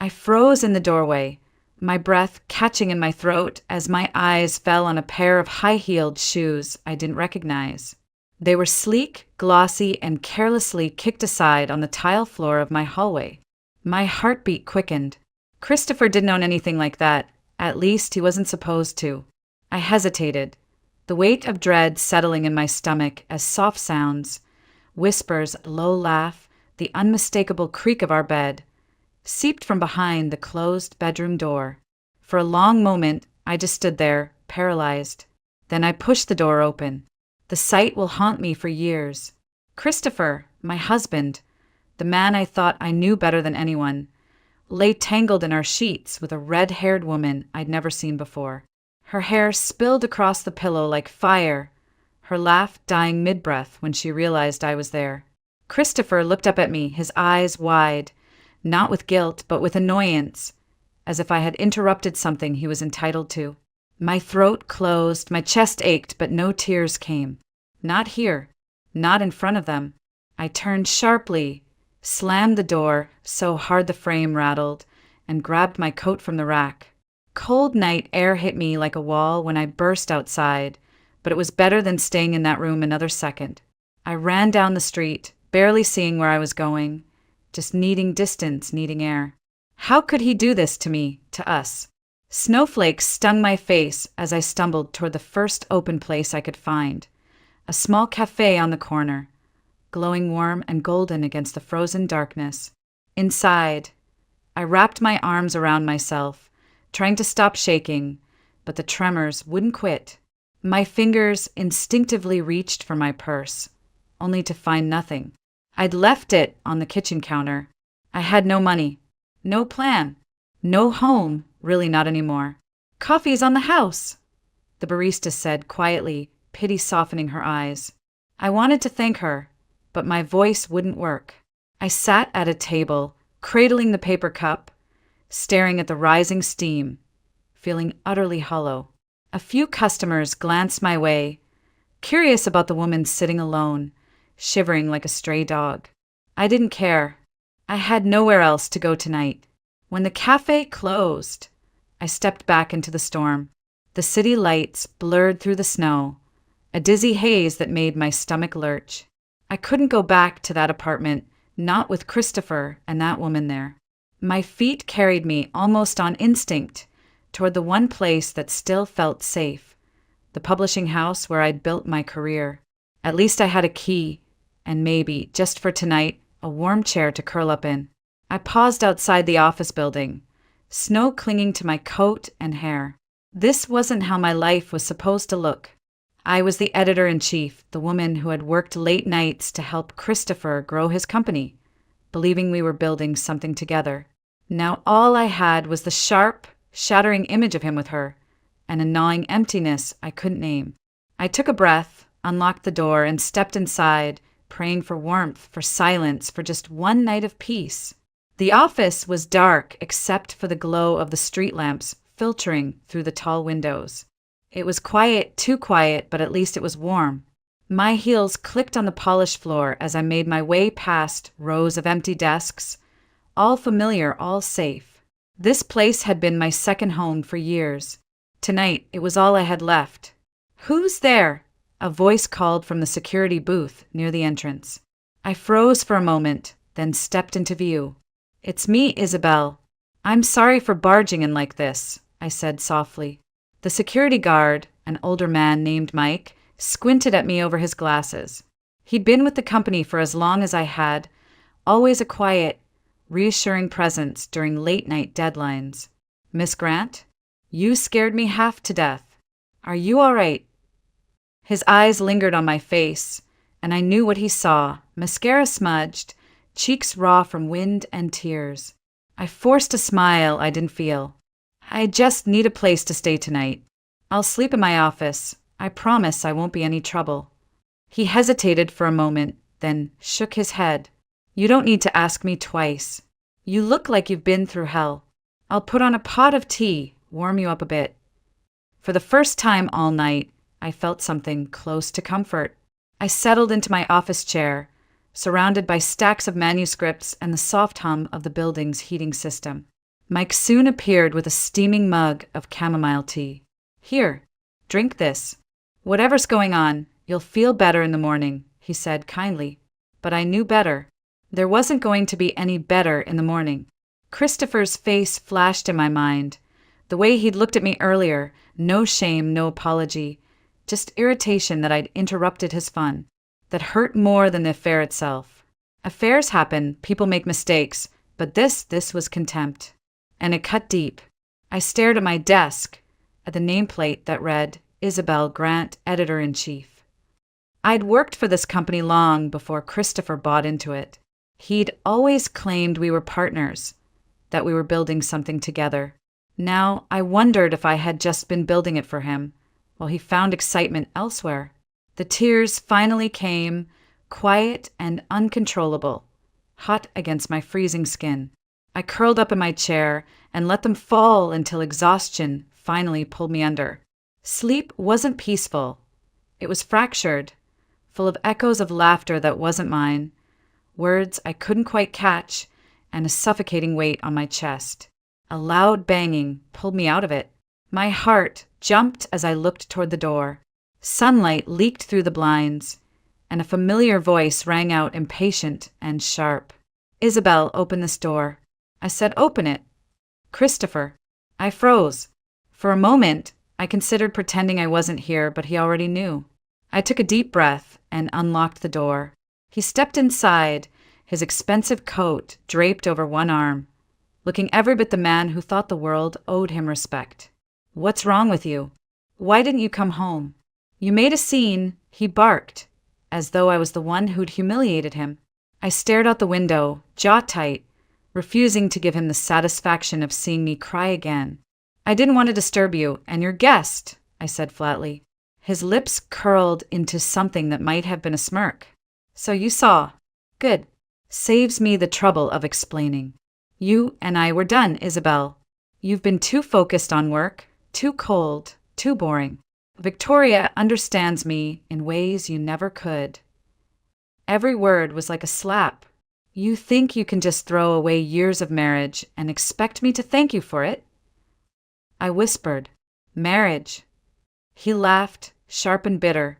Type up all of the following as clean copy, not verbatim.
I froze in the doorway, my breath catching in my throat as my eyes fell on a pair of high-heeled shoes I didn't recognize. They were sleek, glossy, and carelessly kicked aside on the tile floor of my hallway. My heartbeat quickened. Christopher didn't own anything like that. At least he wasn't supposed to. I hesitated, the weight of dread settling in my stomach as soft sounds, whispers, low laugh, the unmistakable creak of our bed, seeped from behind the closed bedroom door. For a long moment, I just stood there, paralyzed. Then I pushed the door open. The sight will haunt me for years. Christopher, my husband, the man I thought I knew better than anyone, lay tangled in our sheets with a red-haired woman I'd never seen before. Her hair spilled across the pillow like fire, her laugh dying mid-breath when she realized I was there. Christopher looked up at me, his eyes wide, not with guilt, but with annoyance, as if I had interrupted something he was entitled to. My throat closed, my chest ached, but no tears came. Not here, not in front of them. I turned sharply, slammed the door so hard the frame rattled, and grabbed my coat from the rack. Cold night air hit me like a wall when I burst outside, but it was better than staying in that room another second. I ran down the street, barely seeing where I was going, just needing distance, needing air. How could he do this to me, to us? Snowflakes stung my face as I stumbled toward the first open place I could find, a small cafe on the corner, glowing warm and golden against the frozen darkness. Inside, I wrapped my arms around myself, trying to stop shaking, but the tremors wouldn't quit. My fingers instinctively reached for my purse, only to find nothing. I'd left it on the kitchen counter. I had no money, no plan, no home, really not anymore. "Coffee's on the house," the barista said quietly, pity softening her eyes. I wanted to thank her, but my voice wouldn't work. I sat at a table, cradling the paper cup, staring at the rising steam, feeling utterly hollow. A few customers glanced my way, curious about the woman sitting alone, shivering like a stray dog. I didn't care. I had nowhere else to go tonight. When the cafe closed, I stepped back into the storm. The city lights blurred through the snow, a dizzy haze that made my stomach lurch. I couldn't go back to that apartment, not with Christopher and that woman there. My feet carried me almost on instinct toward the one place that still felt safe, the publishing house where I'd built my career. At least I had a key, and maybe, just for tonight, a warm chair to curl up in. I paused outside the office building, snow clinging to my coat and hair. This wasn't how my life was supposed to look. I was the editor-in-chief, the woman who had worked late nights to help Christopher grow his company, believing we were building something together. Now all I had was the sharp, shattering image of him with her, and a gnawing emptiness I couldn't name. I took a breath, unlocked the door, and stepped inside, praying for warmth, for silence, for just one night of peace. The office was dark except for the glow of the street lamps filtering through the tall windows. It was quiet, too quiet, but at least it was warm. My heels clicked on the polished floor as I made my way past rows of empty desks, all familiar, all safe. This place had been my second home for years. Tonight, it was all I had left. "Who's there?" a voice called from the security booth near the entrance. I froze for a moment, then stepped into view. "It's me, Isabel. I'm sorry for barging in like this," I said softly. The security guard, an older man named Mike, squinted at me over his glasses. He'd been with the company for as long as I had, always a quiet, reassuring presence during late-night deadlines. "Miss Grant, you scared me half to death. Are you all right?" His eyes lingered on my face, and I knew what he saw, mascara smudged, cheeks raw from wind and tears. I forced a smile I didn't feel. "I just need a place to stay tonight. I'll sleep in my office. I promise I won't be any trouble." He hesitated for a moment, then shook his head. "You don't need to ask me twice. You look like you've been through hell. I'll put on a pot of tea, warm you up a bit." For the first time all night, I felt something close to comfort. I settled into my office chair, surrounded by stacks of manuscripts and the soft hum of the building's heating system. Mike soon appeared with a steaming mug of chamomile tea. Here, drink this. Whatever's going on, you'll feel better in the morning, he said kindly. But I knew better. There wasn't going to be any better in the morning. Christopher's face flashed in my mind. The way he'd looked at me earlier, no shame, no apology, just irritation that I'd interrupted his fun. That hurt more than the affair itself. Affairs happen, people make mistakes, but this was contempt. And it cut deep. I stared at my desk, at the nameplate that read, Isabel Grant, Editor-in-Chief. I'd worked for this company long before Christopher bought into it. He'd always claimed we were partners, that we were building something together. Now I wondered if I had just been building it for him, while he found excitement elsewhere. The tears finally came, quiet and uncontrollable, hot against my freezing skin. I curled up in my chair and let them fall until exhaustion finally pulled me under. Sleep wasn't peaceful. It was fractured, full of echoes of laughter that wasn't mine, words I couldn't quite catch, and a suffocating weight on my chest. A loud banging pulled me out of it. My heart jumped as I looked toward the door. Sunlight leaked through the blinds, and a familiar voice rang out impatient and sharp. Isabel, open this door. I said, open it. Christopher. I froze. For a moment, I considered pretending I wasn't here, but he already knew. I took a deep breath and unlocked the door. He stepped inside, his expensive coat draped over one arm, looking every bit the man who thought the world owed him respect. What's wrong with you? Why didn't you come home? You made a scene, he barked, as though I was the one who'd humiliated him. I stared out the window, jaw tight, refusing to give him the satisfaction of seeing me cry again. I didn't want to disturb you, and your guest, I said flatly. His lips curled into something that might have been a smirk. So you saw. Good. Saves me the trouble of explaining. You and I were done, Isabel. You've been too focused on work, too cold, too boring. Victoria understands me in ways you never could. Every word was like a slap. You think you can just throw away years of marriage and expect me to thank you for it? I whispered, marriage. He laughed, sharp and bitter.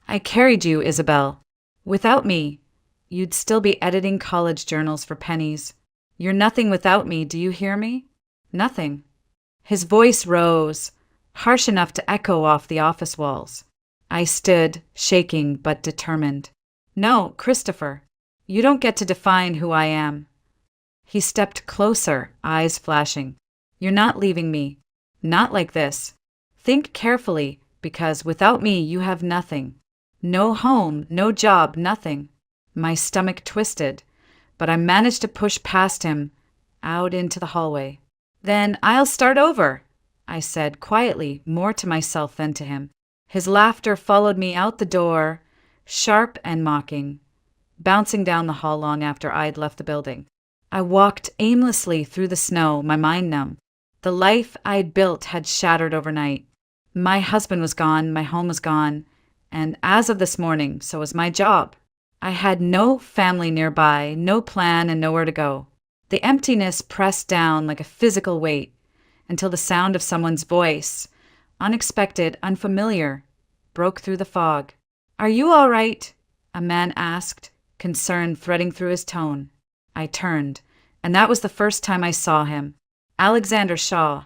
I carried you, Isabel. Without me, you'd still be editing college journals for pennies. You're nothing without me, do you hear me? Nothing. His voice rose, harsh enough to echo off the office walls. I stood, shaking but determined. No, Christopher, you don't get to define who I am. He stepped closer, eyes flashing. You're not leaving me. Not like this. Think carefully, because without me you have nothing. No home, no job, nothing. My stomach twisted, but I managed to push past him, out into the hallway. Then I'll start over, I said quietly, more to myself than to him. His laughter followed me out the door, sharp and mocking, bouncing down the hall long after I'd left the building. I walked aimlessly through the snow, my mind numb. The life I'd built had shattered overnight. My husband was gone, my home was gone, and as of this morning, so was my job. I had no family nearby, no plan, and nowhere to go. The emptiness pressed down like a physical weight until the sound of someone's voice, unexpected, unfamiliar, broke through the fog. Are you all right? A man asked, concern threading through his tone. I turned, and that was the first time I saw him. Alexander Shaw.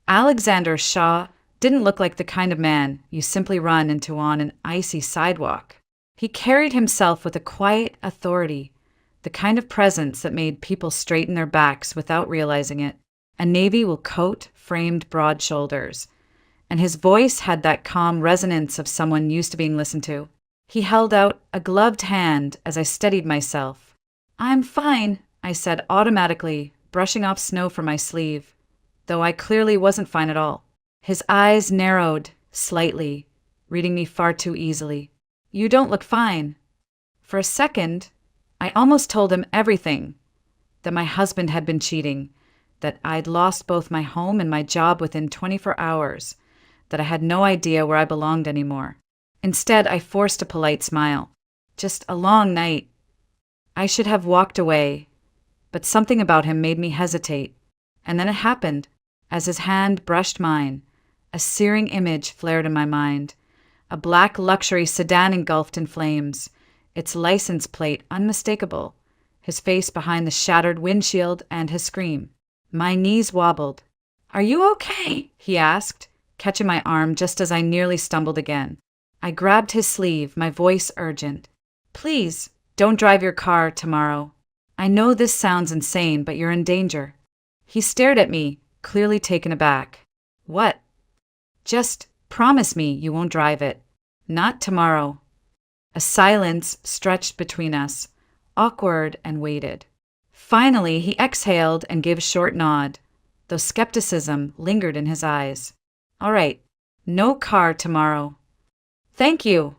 Alexander Shaw didn't look like the kind of man you simply run into on an icy sidewalk. He carried himself with a quiet authority, the kind of presence that made people straighten their backs without realizing it. A navy wool coat framed broad shoulders, and his voice had that calm resonance of someone used to being listened to. He held out a gloved hand as I steadied myself. I'm fine, I said automatically, brushing off snow from my sleeve, though I clearly wasn't fine at all. His eyes narrowed slightly, reading me far too easily. You don't look fine. For a second, I almost told him everything, that my husband had been cheating, that I'd lost both my home and my job within 24 hours, that I had no idea where I belonged anymore. Instead, I forced a polite smile. Just a long night. I should have walked away, but something about him made me hesitate. And then it happened. As his hand brushed mine, a searing image flared in my mind. A black luxury sedan engulfed in flames, its license plate unmistakable, his face behind the shattered windshield, and his scream. My knees wobbled. "Are you okay?" he asked, catching my arm just as I nearly stumbled again. I grabbed his sleeve, my voice urgent. "Please, don't drive your car tomorrow. I know this sounds insane, but you're in danger." He stared at me, clearly taken aback. "What?" "Just promise me you won't drive it. Not tomorrow." A silence stretched between us, awkward and weighted. Finally, he exhaled and gave a short nod, though skepticism lingered in his eyes. "All right, no car tomorrow." "Thank you,"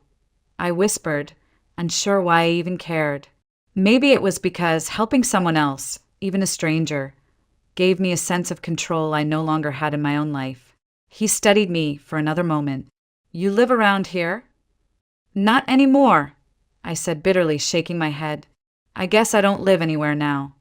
I whispered, unsure why I even cared. Maybe it was because helping someone else, even a stranger, gave me a sense of control I no longer had in my own life. He studied me for another moment. "You live around here?" "Not anymore," I said bitterly, shaking my head. "I guess I don't live anywhere now."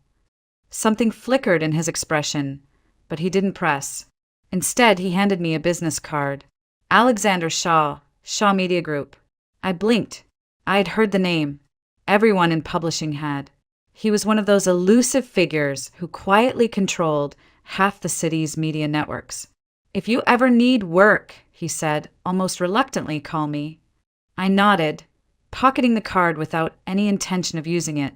Something flickered in his expression, but he didn't press. Instead, he handed me a business card. Alexander Shaw, Shaw Media Group. I blinked. I had heard the name. Everyone in publishing had. He was one of those elusive figures who quietly controlled half the city's media networks. "If you ever need work," he said, almost reluctantly, "call me." I nodded, pocketing the card without any intention of using it.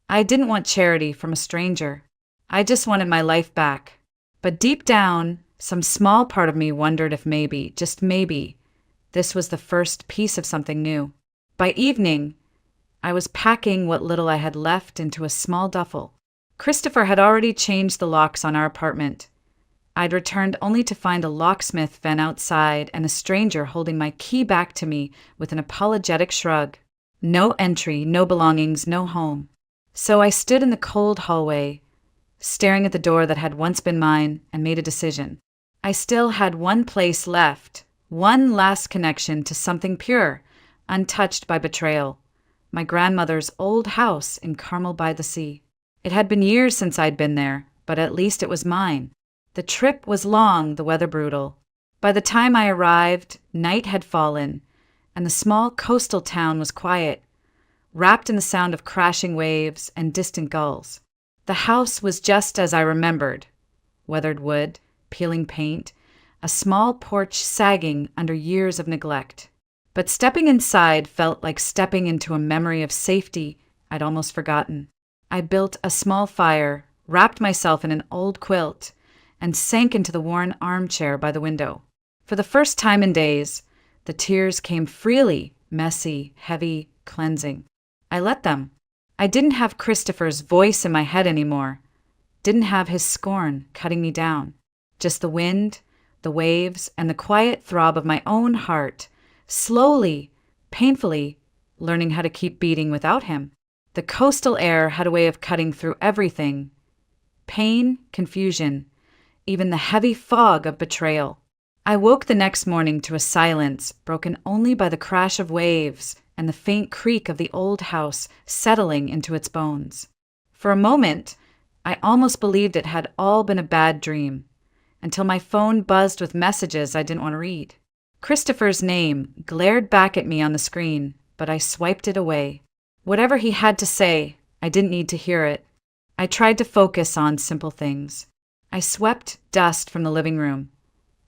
I didn't want charity from a stranger. I just wanted my life back. But deep down, some small part of me wondered if maybe, just maybe, this was the first piece of something new. By evening, I was packing what little I had left into a small duffel. Christopher had already changed the locks on our apartment. I'd returned only to find a locksmith van outside and a stranger holding my key back to me with an apologetic shrug. No entry, no belongings, no home. So I stood in the cold hallway, staring at the door that had once been mine, and made a decision. I still had one place left, one last connection to something pure, untouched by betrayal. My grandmother's old house in Carmel by the Sea. It had been years since I'd been there, but at least it was mine. The trip was long, the weather brutal. By the time I arrived, night had fallen, and the small coastal town was quiet, wrapped in the sound of crashing waves and distant gulls. The house was just as I remembered. Weathered wood, peeling paint, a small porch sagging under years of neglect. But stepping inside felt like stepping into a memory of safety I'd almost forgotten. I built a small fire, wrapped myself in an old quilt, and sank into the worn armchair by the window. For the first time in days, the tears came freely, messy, heavy, cleansing. I let them. I didn't have Christopher's voice in my head anymore. Didn't have his scorn cutting me down. Just the wind, the waves, and the quiet throb of my own heart, slowly, painfully, learning how to keep beating without him. The coastal air had a way of cutting through everything. Pain, confusion, even the heavy fog of betrayal. I woke the next morning to a silence broken only by the crash of waves and the faint creak of the old house settling into its bones. For a moment, I almost believed it had all been a bad dream, until my phone buzzed with messages I didn't want to read. Christopher's name glared back at me on the screen, but I swiped it away. Whatever he had to say, I didn't need to hear it. I tried to focus on simple things. I swept dust from the living room,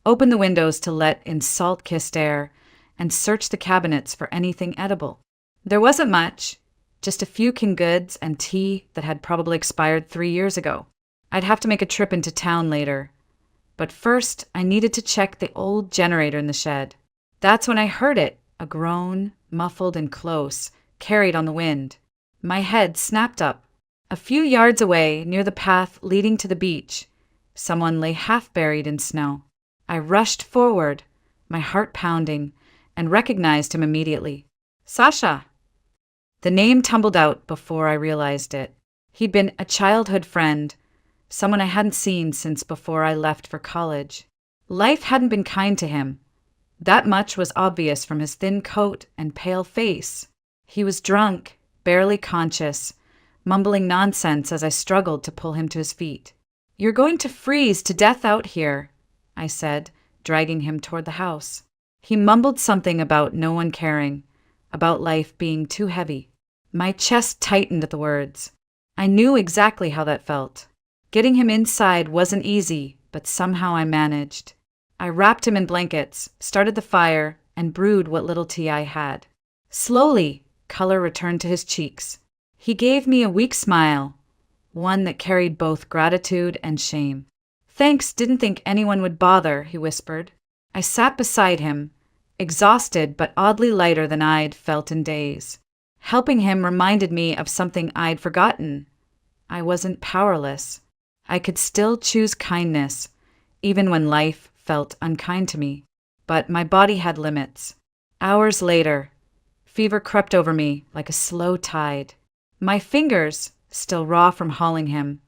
opened the windows to let in salt-kissed air, and searched the cabinets for anything edible. There wasn't much, just a few canned goods and tea that had probably expired 3 years ago. I'd have to make a trip into town later. But first, I needed to check the old generator in the shed. That's when I heard it, a groan, muffled and close, carried on the wind. My head snapped up. A few yards away, near the path leading to the beach, someone lay half buried in snow. I rushed forward, my heart pounding, and recognized him immediately. Sasha! The name tumbled out before I realized it. He'd been a childhood friend, someone I hadn't seen since before I left for college. Life hadn't been kind to him. That much was obvious from his thin coat and pale face. He was drunk, barely conscious, mumbling nonsense as I struggled to pull him to his feet. "You're going to freeze to death out here," I said, dragging him toward the house. He mumbled something about no one caring, about life being too heavy. My chest tightened at the words. I knew exactly how that felt. Getting him inside wasn't easy, but somehow I managed. I wrapped him in blankets, started the fire, and brewed what little tea I had. Slowly, color returned to his cheeks. He gave me a weak smile, one that carried both gratitude and shame. "Thanks, didn't think anyone would bother," he whispered. I sat beside him, exhausted but oddly lighter than I'd felt in days. Helping him reminded me of something I'd forgotten. I wasn't powerless. I could still choose kindness, even when life felt unkind to me. But my body had limits. Hours later, fever crept over me like a slow tide. My fingers, still raw from hauling him,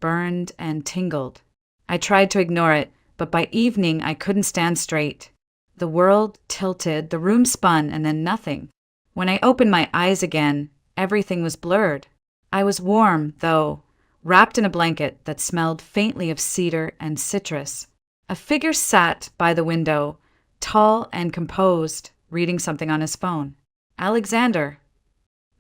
burned and tingled. I tried to ignore it, but by evening I couldn't stand straight. The world tilted, the room spun, and then nothing. When I opened my eyes again, everything was blurred. I was warm, though, wrapped in a blanket that smelled faintly of cedar and citrus. A figure sat by the window, tall and composed, reading something on his phone. "Alexander."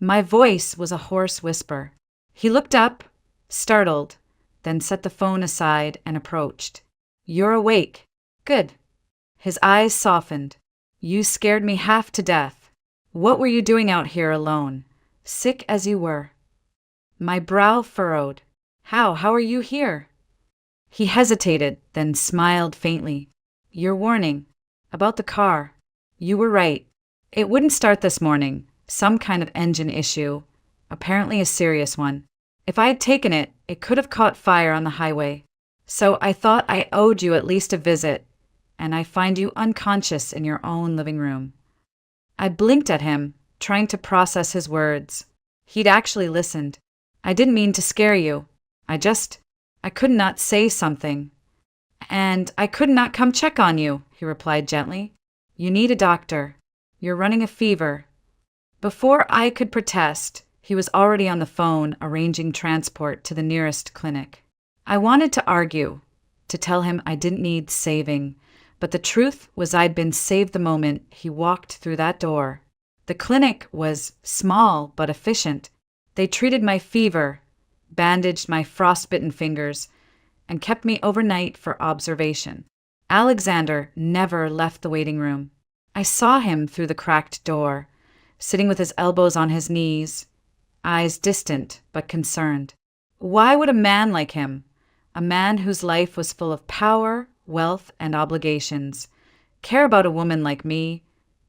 My voice was a hoarse whisper. He looked up, startled, then set the phone aside and approached. "You're awake. Good." His eyes softened. "You scared me half to death. What were you doing out here alone, sick as you were?" My brow furrowed. How are you here?" He hesitated, then smiled faintly. "Your warning. About the car. You were right. It wouldn't start this morning. Some kind of engine issue. Apparently a serious one. If I had taken it, it could have caught fire on the highway. So I thought I owed you at least a visit, and I find you unconscious in your own living room." I blinked at him, trying to process his words. He'd actually listened. "I didn't mean to scare you. I could not say something. And I could not come check on you," he replied gently. "You need a doctor. You're running a fever." Before I could protest, he was already on the phone arranging transport to the nearest clinic. I wanted to argue, to tell him I didn't need saving, but the truth was I'd been saved the moment he walked through that door. The clinic was small but efficient. They treated my fever, bandaged my frostbitten fingers, and kept me overnight for observation. Alexander never left the waiting room. I saw him through the cracked door, sitting with his elbows on his knees, eyes distant but concerned. Why would a man like him, a man whose life was full of power, wealth, and obligations, care about a woman like me,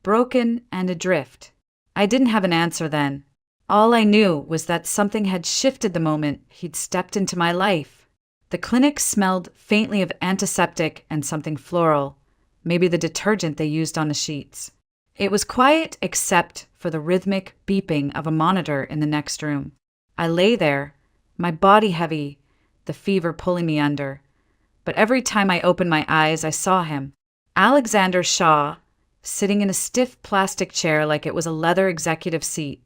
broken and adrift? I didn't have an answer then. All I knew was that something had shifted the moment he'd stepped into my life. The clinic smelled faintly of antiseptic and something floral, maybe the detergent they used on the sheets. It was quiet except for the rhythmic beeping of a monitor in the next room. I lay there, my body heavy, the fever pulling me under. But every time I opened my eyes, I saw him. Alexander Shaw, sitting in a stiff plastic chair like it was a leather executive seat,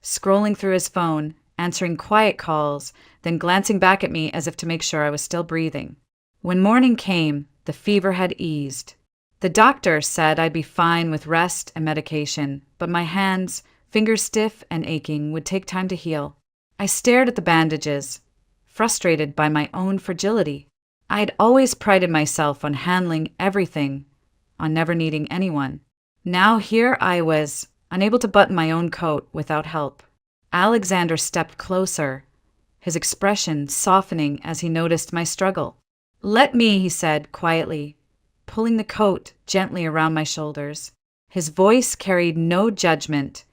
scrolling through his phone, answering quiet calls, then glancing back at me as if to make sure I was still breathing. When morning came, the fever had eased. The doctor said I'd be fine with rest and medication, but my hands, fingers stiff and aching, would take time to heal. I stared at the bandages, frustrated by my own fragility. I'd always prided myself on handling everything, on never needing anyone. Now here I was, unable to button my own coat without help. Alexander stepped closer, his expression softening as he noticed my struggle. "Let me," he said quietly, pulling the coat gently around my shoulders. His voice carried no judgment,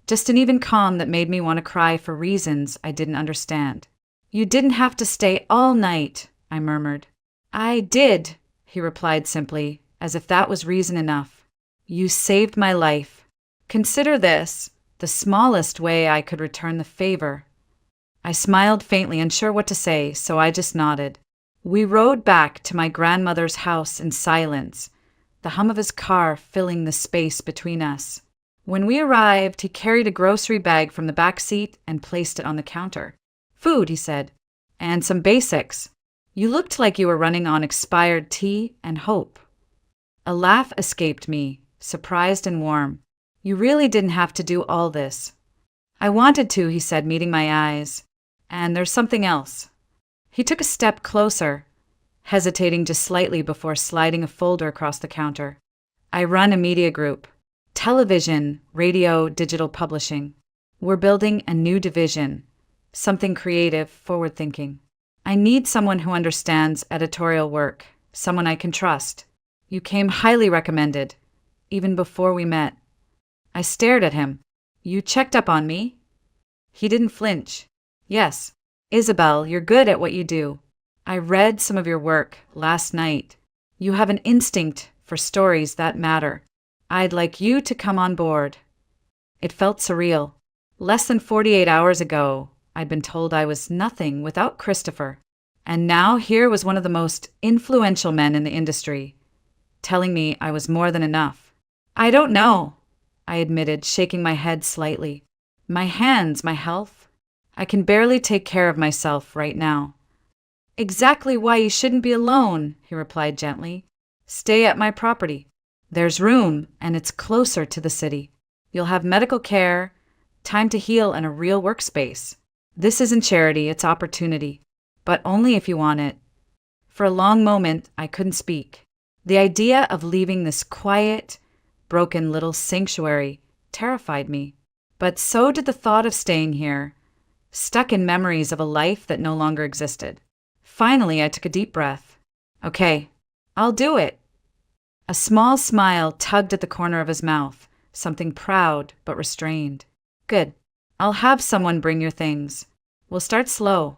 just an even calm that made me want to cry for reasons I didn't understand. "You didn't have to stay all night," I murmured. "I did," he replied simply, as if that was reason enough. "You saved my life. Consider this, the smallest way I could return the favor." I smiled faintly, unsure what to say, so I just nodded. We rode back to my grandmother's house in silence, the hum of his car filling the space between us. When we arrived, he carried a grocery bag from the back seat and placed it on the counter. "Food," he said, "and some basics. You looked like you were running on expired tea and hope. A laugh escaped me, surprised and warm. You really didn't have to do all this. I wanted to, he said, meeting my eyes. And there's something else. He took a step closer, hesitating just slightly before sliding a folder across the counter. I run a media group. Television, radio, digital publishing. We're building a new division. Something creative, forward-thinking. I need someone who understands editorial work, someone I can trust. You came highly recommended, even before we met. I stared at him. You checked up on me? He didn't flinch. Yes. Isabel, you're good at what you do. I read some of your work last night. You have an instinct for stories that matter. I'd like you to come on board. It felt surreal. Less than 48 hours ago, I'd been told I was nothing without Christopher. And now here was one of the most influential men in the industry, telling me I was more than enough. I don't know, I admitted, shaking my head slightly. My hands, my health. I can barely take care of myself right now. Exactly why you shouldn't be alone, he replied gently. Stay at my property. There's room, and it's closer to the city. You'll have medical care, time to heal, and a real workspace. This isn't charity, it's opportunity. But only if you want it. For a long moment, I couldn't speak. The idea of leaving this quiet, broken little sanctuary terrified me. But so did the thought of staying here, stuck in memories of a life that no longer existed. Finally, I took a deep breath. Okay, I'll do it. A small smile tugged at the corner of his mouth, something proud but restrained. Good. I'll have someone bring your things. We'll start slow.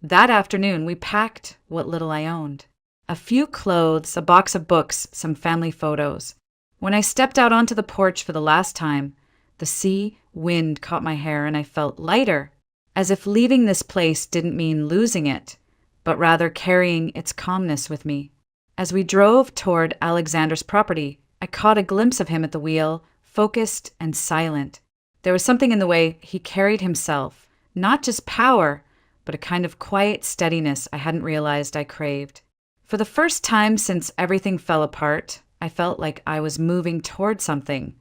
That afternoon, we packed what little I owned. A few clothes, a box of books, some family photos. When I stepped out onto the porch for the last time, the sea wind caught my hair and I felt lighter, as if leaving this place didn't mean losing it, but rather carrying its calmness with me. As we drove toward Alexander's property, I caught a glimpse of him at the wheel, focused and silent. There was something in the way he carried himself, not just power, but a kind of quiet steadiness I hadn't realized I craved. For the first time since everything fell apart, I felt like I was moving toward something,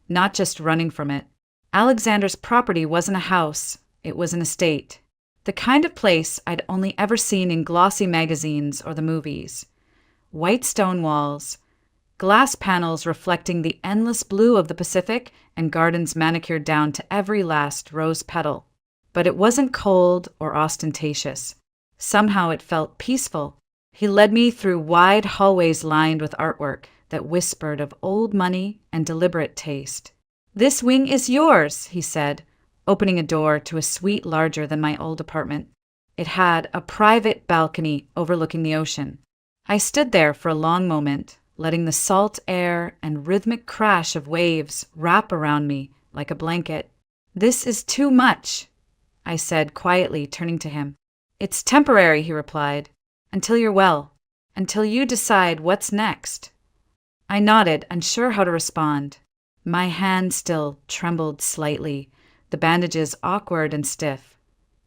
not just running from it. Alexander's property wasn't a house, it was an estate. The kind of place I'd only ever seen in glossy magazines or the movies. White stone walls, glass panels reflecting the endless blue of the Pacific, and gardens manicured down to every last rose petal. But it wasn't cold or ostentatious. Somehow it felt peaceful. He led me through wide hallways lined with artwork that whispered of old money and deliberate taste. This wing is yours, he said, opening a door to a suite larger than my old apartment. It had a private balcony overlooking the ocean. I stood there for a long moment, letting the salt air and rhythmic crash of waves wrap around me like a blanket. This is too much, I said quietly, turning to him. It's temporary, he replied, until you're well, until you decide what's next. I nodded, unsure how to respond. My hand still trembled slightly, the bandages awkward and stiff.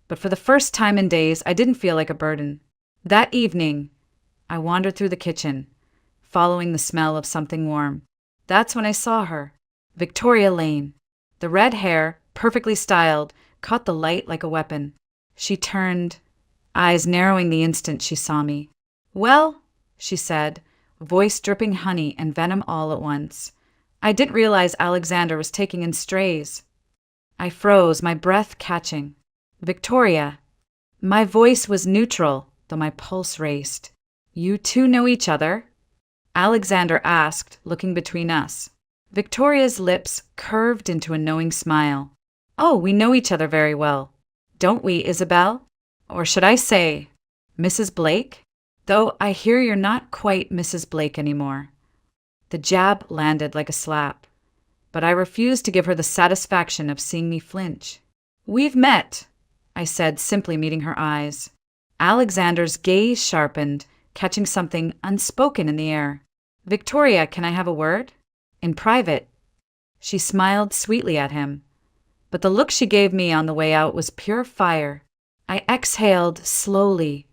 But for the first time in days, I didn't feel like a burden. That evening, I wandered through the kitchen, following the smell of something warm. That's when I saw her, Victoria Lane. The red hair, perfectly styled, caught the light like a weapon. She turned, eyes narrowing the instant she saw me. Well, she said, voice dripping honey and venom all at once. I didn't realize Alexander was taking in strays. I froze, my breath catching. Victoria. My voice was neutral, though my pulse raced. You two know each other? Alexander asked, looking between us. Victoria's lips curved into a knowing smile. Oh, we know each other very well. Don't we, Isabel? Or should I say, Mrs. Blake? Though I hear you're not quite Mrs. Blake anymore. The jab landed like a slap, but I refused to give her the satisfaction of seeing me flinch. We've met, I said, simply meeting her eyes. Alexander's gaze sharpened, catching something unspoken in the air. Victoria, can I have a word? In private. She smiled sweetly at him, but the look she gave me on the way out was pure fire. I exhaled slowly,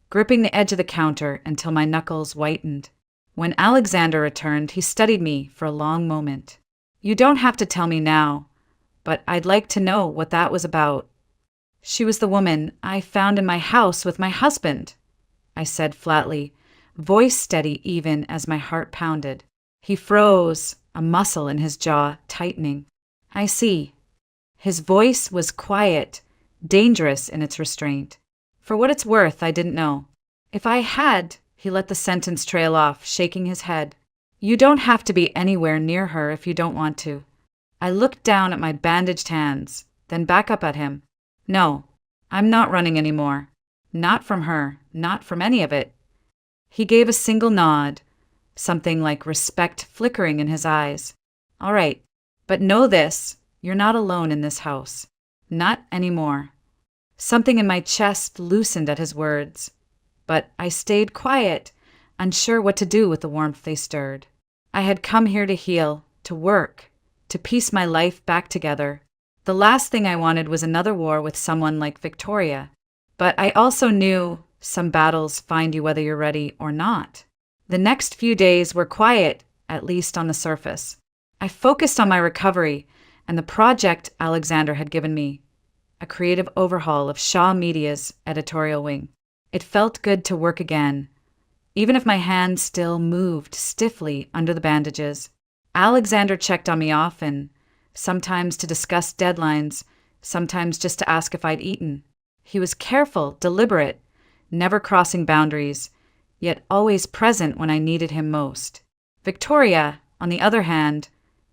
gripping the edge of the counter until my knuckles whitened. When Alexander returned, he studied me for a long moment. "You don't have to tell me now, but I'd like to know what that was about." "She was the woman I found in my house with my husband," I said flatly, voice steady even as my heart pounded. He froze, a muscle in his jaw tightening. "I see." His voice was quiet, dangerous in its restraint. For what it's worth, I didn't know. If I had, he let the sentence trail off, shaking his head. "You don't have to be anywhere near her if you don't want to." I looked down at my bandaged hands, then back up at him. "No, I'm not running anymore. Not from her, not from any of it." He gave a single nod, something like respect flickering in his eyes. "All right, but know this, you're not alone in this house. Not anymore." Something in my chest loosened at his words, but I stayed quiet, unsure what to do with the warmth they stirred. I had come here to heal, to work, to piece my life back together. The last thing I wanted was another war with someone like Victoria. But I also knew some battles find you whether you're ready or not. The next few days were quiet, at least on the surface. I focused on my recovery and the project Alexander had given me, a creative overhaul of Shaw Media's editorial wing. It felt good to work again, even if my hands still moved stiffly under the bandages. Alexander checked on me often, sometimes to discuss deadlines, sometimes just to ask if I'd eaten. He was careful, deliberate, never crossing boundaries, yet always present when I needed him most. Victoria, on the other hand,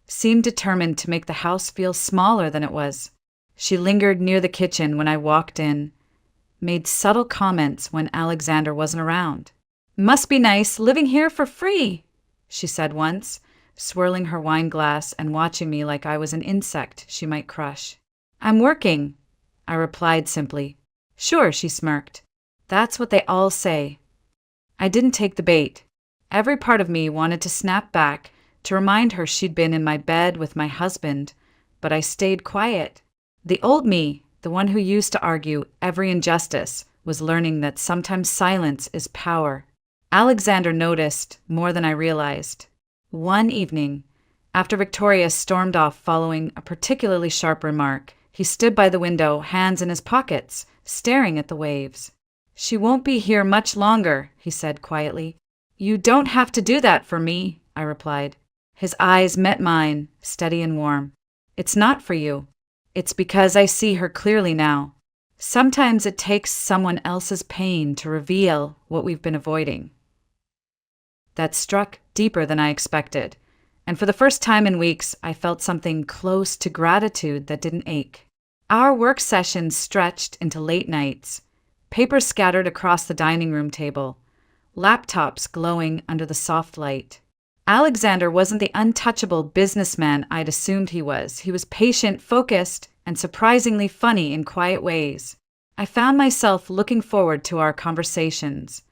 seemed determined to make the house feel smaller than it was. She lingered near the kitchen when I walked in, made subtle comments when Alexander wasn't around. "Must be nice living here for free," she said once, swirling her wine glass and watching me like I was an insect she might crush. "I'm working," I replied simply. "Sure," she smirked. "That's what they all say." I didn't take the bait. Every part of me wanted to snap back, to remind her she'd been in my bed with my husband, but I stayed quiet. The old me, the one who used to argue every injustice, was learning that sometimes silence is power. Alexander noticed more than I realized. One evening, after Victoria stormed off following a particularly sharp remark, he stood by the window, hands in his pockets, staring at the waves. "She won't be here much longer," he said quietly. "You don't have to do that for me," I replied. His eyes met mine, steady and warm. "It's not for you. It's because I see her clearly now. Sometimes it takes someone else's pain to reveal what we've been avoiding." That struck deeper than I expected, and for the first time in weeks, I felt something close to gratitude that didn't ache. Our work sessions stretched into late nights, papers scattered across the dining room table, laptops glowing under the soft light. Alexander wasn't the untouchable businessman I'd assumed he was. He was patient, focused, and surprisingly funny in quiet ways. I found myself looking forward to our conversations,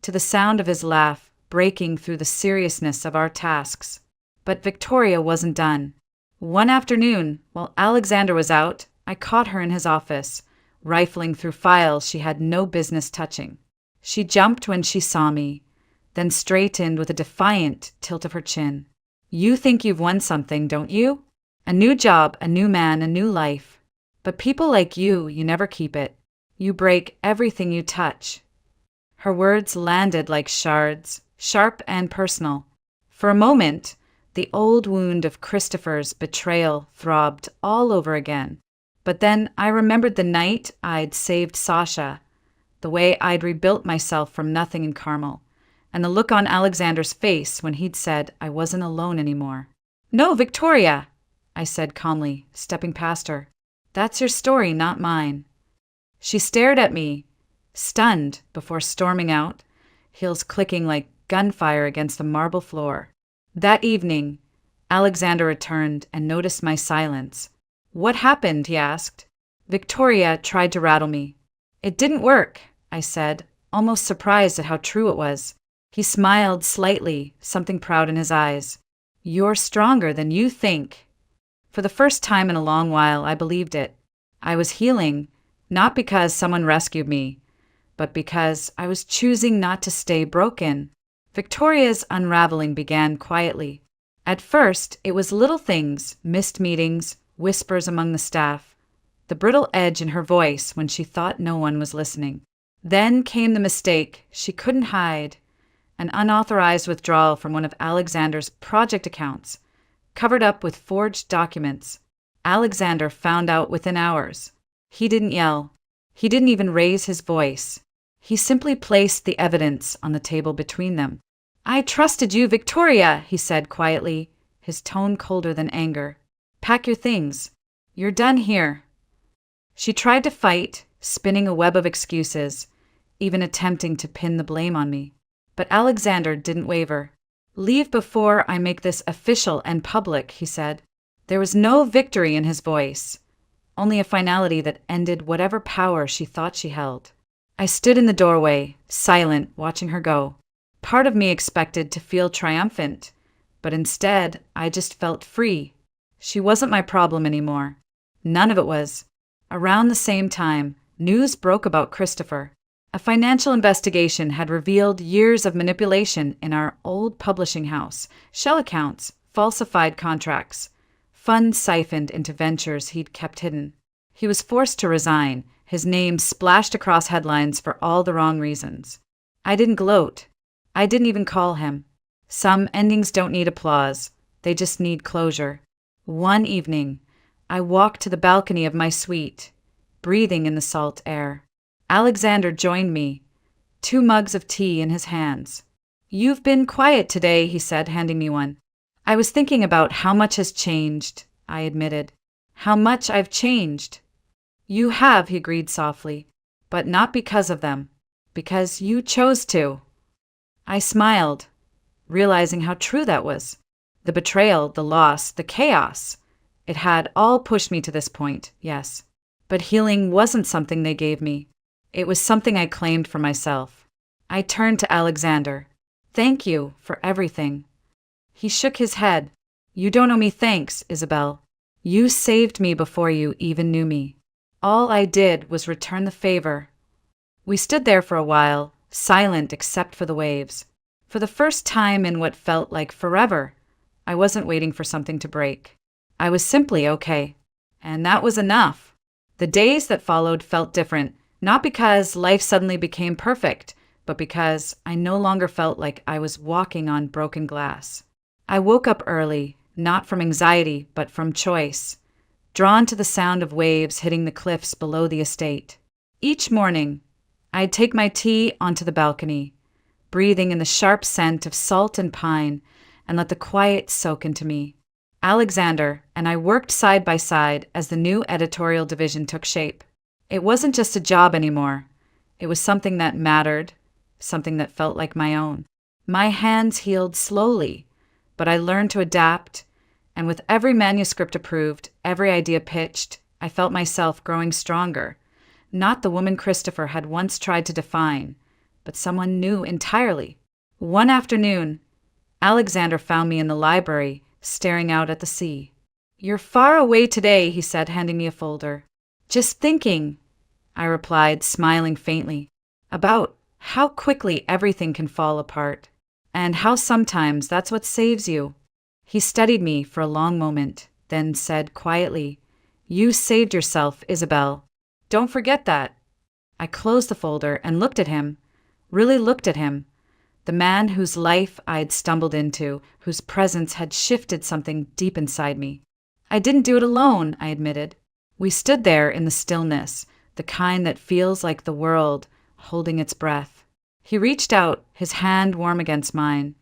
to the sound of his laugh breaking through the seriousness of our tasks. But Victoria wasn't done. One afternoon, while Alexander was out, I caught her in his office, rifling through files she had no business touching. She jumped when she saw me, then straightened with a defiant tilt of her chin. "You think you've won something, don't you? A new job, a new man, a new life. But people like you never keep it. You break everything you touch." Her words landed like shards, sharp and personal. For a moment, the old wound of Christopher's betrayal throbbed all over again. But then I remembered the night I'd saved Sasha, the way I'd rebuilt myself from nothing in Carmel, and the look on Alexander's face when he'd said I wasn't alone anymore. "No, Victoria," I said calmly, stepping past her. "That's your story, not mine." She stared at me, stunned, before storming out, heels clicking like gunfire against the marble floor. That evening, Alexander returned and noticed my silence. "What happened?" he asked. Victoria tried to rattle me. "It didn't work," I said, almost surprised at how true it was. He smiled slightly, something proud in his eyes. "You're stronger than you think." For the first time in a long while, I believed it. I was healing, not because someone rescued me, but because I was choosing not to stay broken. Victoria's unraveling began quietly. At first, it was little things, missed meetings, whispers among the staff, the brittle edge in her voice when she thought no one was listening. Then came the mistake she couldn't hide, an unauthorized withdrawal from one of Alexander's project accounts, covered up with forged documents. Alexander found out within hours. He didn't yell. He didn't even raise his voice. He simply placed the evidence on the table between them. "I trusted you, Victoria," he said quietly, his tone colder than anger. "Pack your things. You're done here." She tried to fight, spinning a web of excuses, even attempting to pin the blame on me. But Alexander didn't waver. "Leave before I make this official and public," he said. There was no victory in his voice, only a finality that ended whatever power she thought she held. I stood in the doorway, silent, watching her go. Part of me expected to feel triumphant, but instead, I just felt free. She wasn't my problem anymore. None of it was. Around the same time, news broke about Christopher. A financial investigation had revealed years of manipulation in our old publishing house, shell accounts, falsified contracts, funds siphoned into ventures he'd kept hidden. He was forced to resign, his name splashed across headlines for all the wrong reasons. I didn't gloat. I didn't even call him. Some endings don't need applause, they just need closure. One evening, I walked to the balcony of my suite, breathing in the salt air. Alexander joined me, 2 mugs of tea in his hands. "You've been quiet today," he said, handing me one. "I was thinking about how much has changed," I admitted. "How much I've changed." "You have," he agreed softly, "but not because of them. Because you chose to." I smiled, realizing how true that was. The betrayal, the loss, the chaos. It had all pushed me to this point, yes. But healing wasn't something they gave me. It was something I claimed for myself. I turned to Alexander. "Thank you for everything." He shook his head. "You don't owe me thanks, Isabel. You saved me before you even knew me. All I did was return the favor." We stood there for a while, silent except for the waves. For the first time in what felt like forever, I wasn't waiting for something to break. I was simply okay. And that was enough. The days that followed felt different, not because life suddenly became perfect, but because I no longer felt like I was walking on broken glass. I woke up early, not from anxiety, but from choice, drawn to the sound of waves hitting the cliffs below the estate. Each morning, I'd take my tea onto the balcony, breathing in the sharp scent of salt and pine, and let the quiet soak into me. Alexander and I worked side by side as the new editorial division took shape. It wasn't just a job anymore. It was something that mattered, something that felt like my own. My hands healed slowly, but I learned to adapt, and with every manuscript approved, every idea pitched, I felt myself growing stronger. Not the woman Christopher had once tried to define, but someone new entirely. One afternoon, Alexander found me in the library, staring out at the sea. "You're far away today," he said, handing me a folder. "Just thinking," I replied, smiling faintly, "about how quickly everything can fall apart, and how sometimes that's what saves you." He studied me for a long moment, then said quietly, "You saved yourself, Isabel. Don't forget that." I closed the folder and looked at him, really looked at him, the man whose life I'd stumbled into, whose presence had shifted something deep inside me. "I didn't do it alone," I admitted. We stood there in the stillness, the kind that feels like the world holding its breath. He reached out, his hand warm against mine.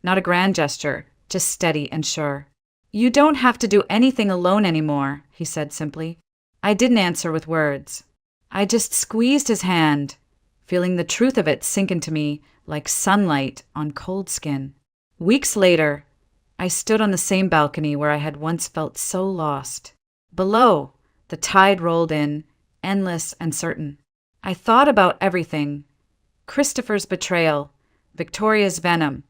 Not a grand gesture, just steady and sure. "You don't have to do anything alone anymore," he said simply. I didn't answer with words. I just squeezed his hand, feeling the truth of it sink into me like sunlight on cold skin. Weeks later, I stood on the same balcony where I had once felt so lost. Below, the tide rolled in, endless and certain. I thought about everything. Christopher's betrayal, Victoria's venom,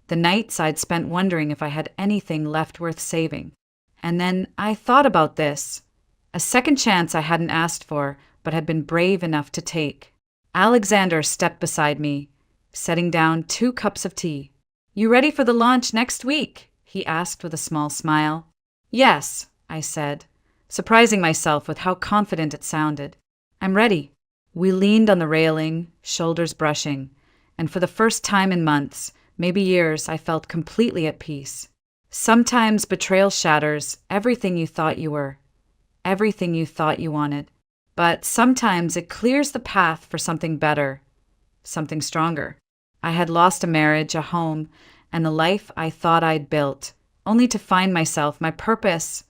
the nights I'd spent wondering if I had anything left worth saving. And then I thought about this, a second chance I hadn't asked for, but had been brave enough to take. Alexander stepped beside me, setting down 2 cups of tea. "You ready for the launch next week?" he asked with a small smile. "Yes," I said, surprising myself with how confident it sounded. "I'm ready." We leaned on the railing, shoulders brushing, and for the first time in months, maybe years, I felt completely at peace. Sometimes betrayal shatters everything you thought you were, everything you thought you wanted. But sometimes it clears the path for something better, something stronger. I had lost a marriage, a home, and the life I thought I'd built, only to find myself, my purpose,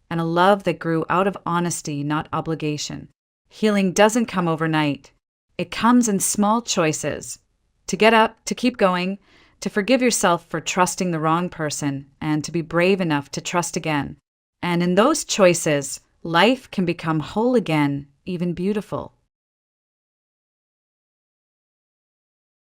and a love that grew out of honesty, not obligation. Healing doesn't come overnight. It comes in small choices. To get up, to keep going, to forgive yourself for trusting the wrong person, and to be brave enough to trust again. And in those choices, life can become whole again, even beautiful.